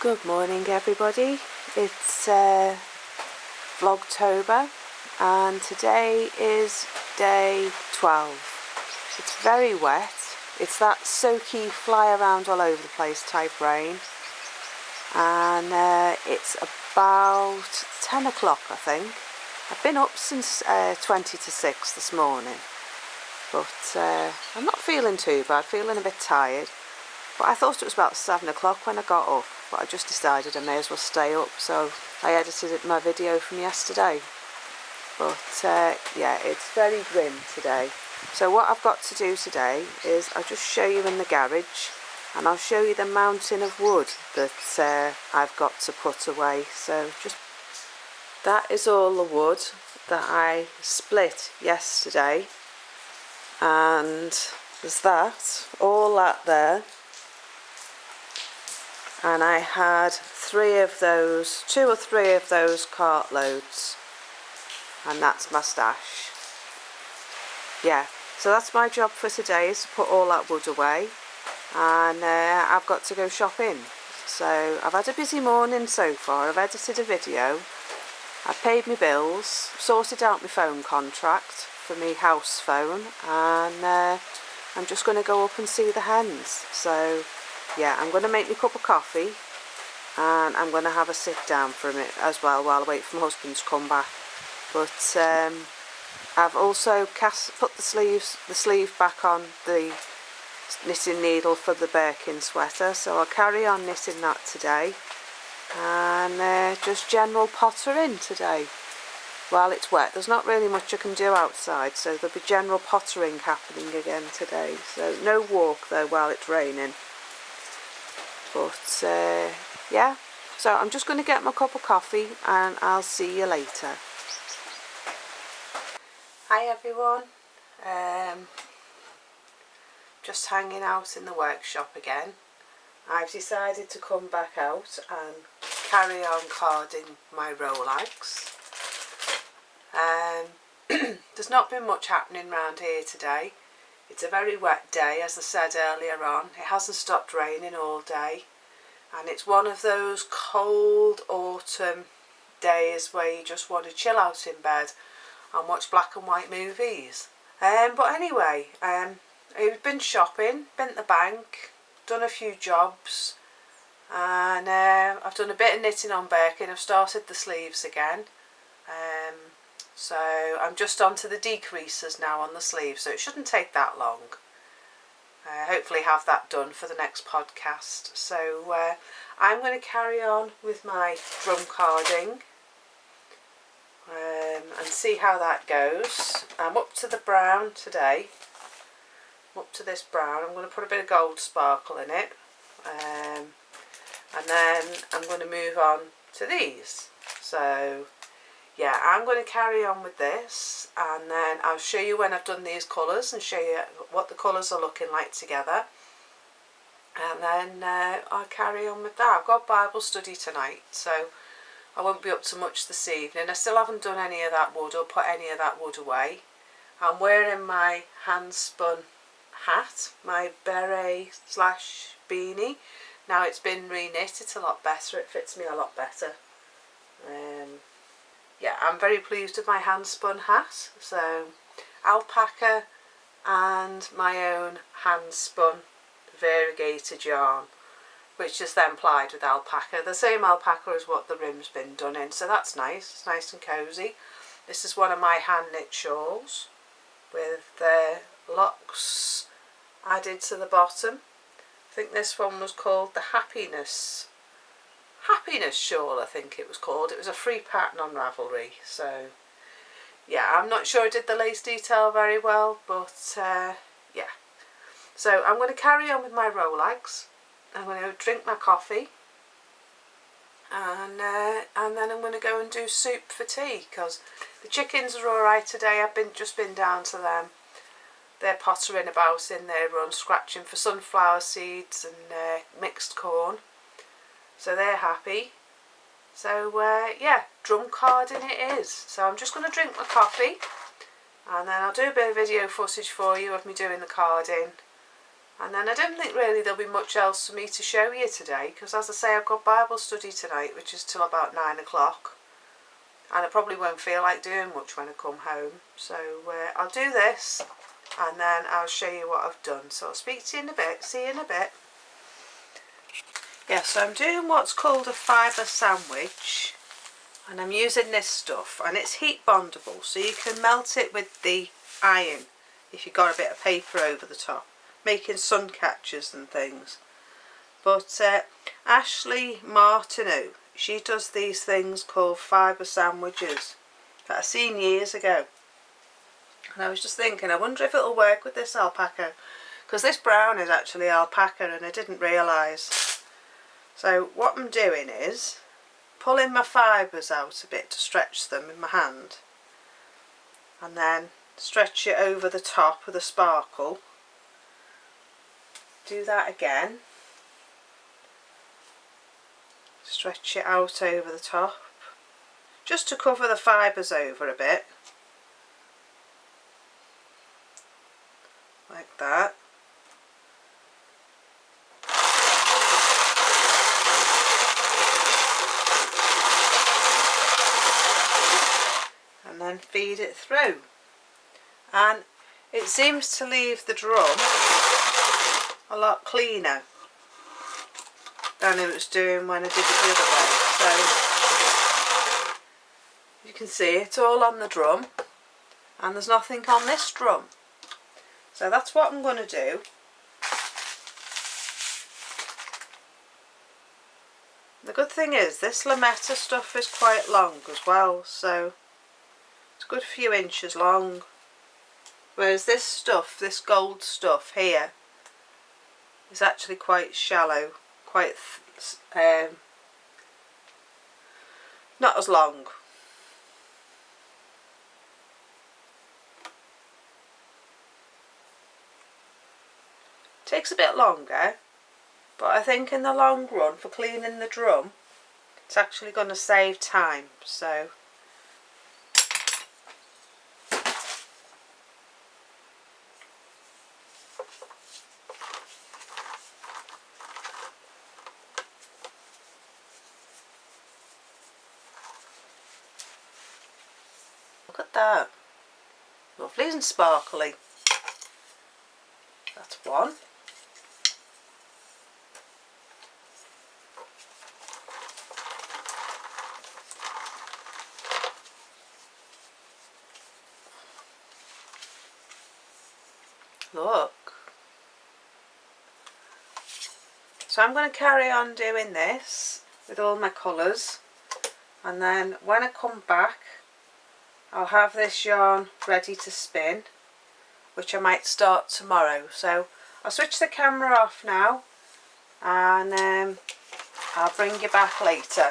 Good morning everybody, it's Vlogtober and today is day 12. It's very wet, it's that soaky fly around all over the place type rain, and it's about 10 o'clock I think. I've been up since 20 to 6 this morning, but I'm not feeling too bad, feeling a bit tired. But I thought it was about 7 o'clock when I got up, but I just decided I may as well stay up, so I edited my video from yesterday. But yeah, it's very grim today. So what I've got to do today is I'll just show you in the garage, and I'll show you the mountain of wood that I've got to put away. So just that is all the wood that I split yesterday, and there's that, all that there. And I had 2 or 3 of those cartloads, and that's my stash. Yeah, so that's my job for today, is to put all that wood away, and I've got to go shopping. So I've had a busy morning so far. I've edited a video, I've paid my bills, sorted out my phone contract for my house phone, and I'm just going to go up and see the hens. So yeah, I'm going to make me a cup of coffee and I'm going to have a sit down for a minute as well while I wait for my husband to come back. But I've also put the sleeve back on the knitting needle for the Birkin sweater, so I'll carry on knitting that today, and just general pottering today while it's wet. There's not really much I can do outside, so there'll be general pottering happening again today. So no walk though while it's raining. But yeah, so I'm just going to get my cup of coffee and I'll see you later. Hi everyone, just hanging out in the workshop again. I've decided to come back out and carry on carding my Rolags. There's not been much happening around here today. It's a very wet day, as I said earlier on. It hasn't stopped raining all day, and it's one of those cold autumn days where you just want to chill out in bed and watch black and white movies. But anyway, I've been shopping, been to the bank, done a few jobs, and I've done a bit of knitting on Birkin. I've started the sleeves again. So I'm just onto the decreases now on the sleeve, so it shouldn't take that long. Hopefully have that done for the next podcast. So I'm going to carry on with my drum carding and see how that goes. I'm up to the brown today. I'm up to this brown. I'm going to put a bit of gold sparkle in it, and then I'm going to move on to these. So yeah, I'm going to carry on with this, and then I'll show you when I've done these colours and show you what the colours are looking like together, and then I'll carry on with that. I've got Bible study tonight, so I won't be up to much this evening. I still haven't done any of that wood or put any of that wood away. I'm wearing my hand spun hat, my beret / beanie. Now it's been re-knit, it's a lot better, it fits me a lot better. Yeah, I'm very pleased with my hand spun hat. So alpaca and my own hand spun variegated yarn, which is then plied with alpaca. The same alpaca as what the rim's been done in, so that's nice. It's nice and cosy. This is one of my hand knit shawls with the locks added to the bottom. I think this one was called the Happiness shawl, I think it was called. It was a free pattern on Ravelry. So yeah, I'm not sure I did the lace detail very well, but yeah. So I'm going to carry on with my Rolags. I'm going to drink my coffee, and then I'm going to go and do soup for tea, because the chickens are alright today. I've just been down to them. They're pottering about in their run, scratching for sunflower seeds and mixed corn. So they're happy. So yeah, drum carding it is. So I'm just going to drink my coffee, and then I'll do a bit of video footage for you of me doing the carding, And then I don't think really there'll be much else for me to show you today, because as I say, I've got Bible study tonight, which is till about 9 o'clock. And I probably won't feel like doing much when I come home. So I'll do this and then I'll show you what I've done. So I'll speak to you in a bit. See you in a bit. Yeah, so I'm doing what's called a fibre sandwich. And I'm using this stuff. And it's heat bondable. So you can melt it with the iron if you've got a bit of paper over the top. Making sun catchers and things. But Ashley Martineau, she does these things called fibre sandwiches that I seen years ago. And I was just thinking, I wonder if it'll work with this alpaca. Because this brown is actually alpaca and I didn't realise. So what I'm doing is pulling my fibres out a bit to stretch them in my hand. And then stretch it over the top with a sparkle. Do that again. Stretch it out over the top, just to cover the fibres over a bit, like that. And then feed it through. And it seems to leave the drum a lot cleaner than it was doing when I did it the other way. So you can see it's all on the drum and there's nothing on this drum. So that's what I'm going to do. The good thing is this lametta stuff is quite long as well, so it's a good few inches long. Whereas this stuff, this gold stuff here, is actually quite shallow. Quite not as long. Takes a bit longer, but I think in the long run for cleaning the drum it's actually going to save time. So look at that. Lovely and sparkly. That's one. Look. So I'm going to carry on doing this with all my colours, and then when I come back I'll have this yarn ready to spin, which I might start tomorrow. So I'll switch the camera off now and I'll bring you back later.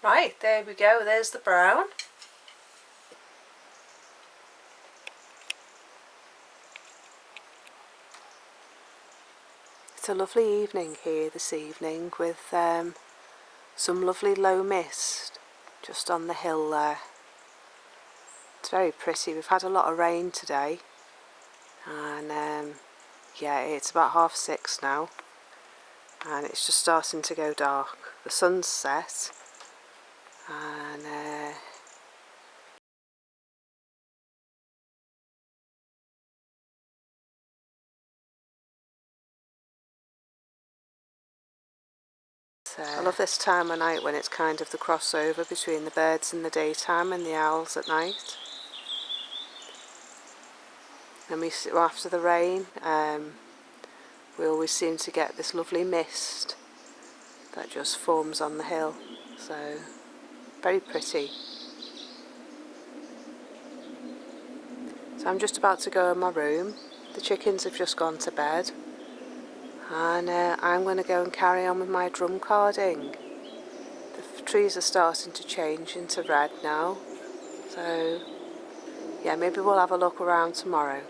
Right, there we go, there's the brown. It's a lovely evening here this evening with some lovely low mist just on the hill there. It's very pretty. We've had a lot of rain today and yeah, it's about 6:30 now and it's just starting to go dark. The sun's set and I love this time of night when it's kind of the crossover between the birds in the daytime and the owls at night. And after the rain, we always seem to get this lovely mist that just forms on the hill. So, very pretty. So I'm just about to go in my room. The chickens have just gone to bed. And I'm going to go and carry on with my drum carding. The trees are starting to change into red now, so yeah, maybe we'll have a look around tomorrow.